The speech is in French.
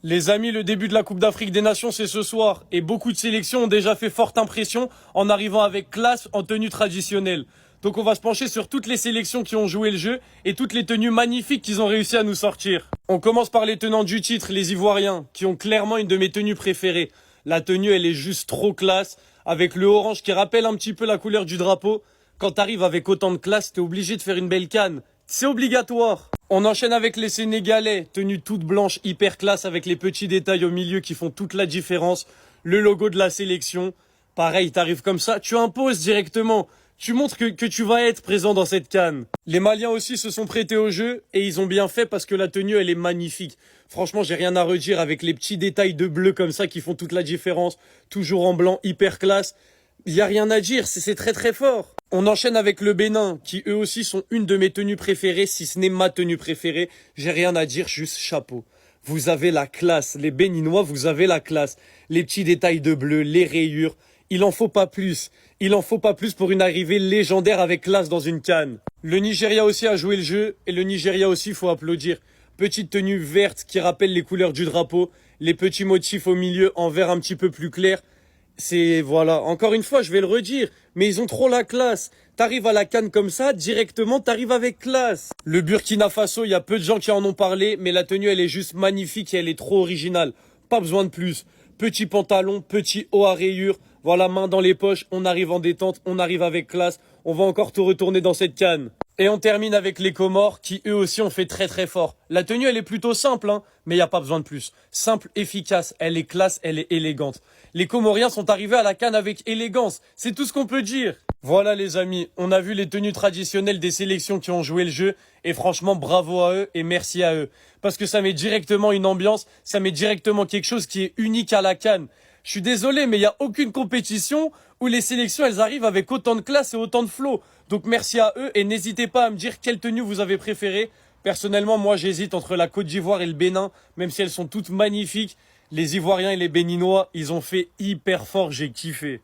Les amis, le début de la Coupe d'Afrique des Nations, c'est ce soir. Et beaucoup de sélections ont déjà fait forte impression en arrivant avec classe en tenue traditionnelle. Donc on va se pencher sur toutes les sélections qui ont joué le jeu et toutes les tenues magnifiques qu'ils ont réussi à nous sortir. On commence par les tenants du titre, les Ivoiriens, qui ont clairement une de mes tenues préférées. La tenue, elle est juste trop classe, avec le orange qui rappelle un petit peu la couleur du drapeau. Quand t'arrives avec autant de classe, t'es obligé de faire une belle canne. C'est obligatoire. On enchaîne avec les Sénégalais, tenue toute blanche, hyper classe, avec les petits détails au milieu qui font toute la différence. Le logo de la sélection. Pareil, t'arrives comme ça, tu imposes directement. Tu montres que tu vas être présent dans cette canne. Les Maliens aussi se sont prêtés au jeu et ils ont bien fait parce que la tenue, elle est magnifique. Franchement, j'ai rien à redire avec les petits détails de bleu comme ça qui font toute la différence. Toujours en blanc, hyper classe. Il y a rien à dire, c'est très très fort. On enchaîne avec le Bénin, qui eux aussi sont une de mes tenues préférées, si ce n'est ma tenue préférée. J'ai rien à dire, juste chapeau. Vous avez la classe, les Béninois, vous avez la classe. Les petits détails de bleu, les rayures, il en faut pas plus. Il en faut pas plus pour une arrivée légendaire avec classe dans une canne. Le Nigeria aussi a joué le jeu, et le Nigeria aussi, faut applaudir. Petite tenue verte qui rappelle les couleurs du drapeau, les petits motifs au milieu en vert un petit peu plus clair. C'est, voilà, encore une fois, je vais le redire, mais ils ont trop la classe. T'arrives à la canne comme ça, directement, t'arrives avec classe. Le Burkina Faso, il y a peu de gens qui en ont parlé, mais la tenue, elle est juste magnifique et elle est trop originale. Pas besoin de plus. Petit pantalon, petit haut à rayures, voilà, main dans les poches, on arrive en détente, on arrive avec classe, on va encore tout retourner dans cette canne. Et on termine avec les Comores qui eux aussi ont fait très très fort. La tenue elle est plutôt simple mais il n'y a pas besoin de plus. Simple, efficace, elle est classe, elle est élégante. Les Comoriens sont arrivés à la canne avec élégance, c'est tout ce qu'on peut dire. Voilà les amis, on a vu les tenues traditionnelles des sélections qui ont joué le jeu et franchement bravo à eux et merci à eux. Parce que ça met directement une ambiance, ça met directement quelque chose qui est unique à la canne. Je suis désolé, mais il n'y a aucune compétition où les sélections, elles arrivent avec autant de classe et autant de flow. Donc merci à eux et n'hésitez pas à me dire quelle tenue vous avez préférée. Personnellement, moi, j'hésite entre la Côte d'Ivoire et le Bénin, même si elles sont toutes magnifiques. Les Ivoiriens et les Béninois, ils ont fait hyper fort, j'ai kiffé.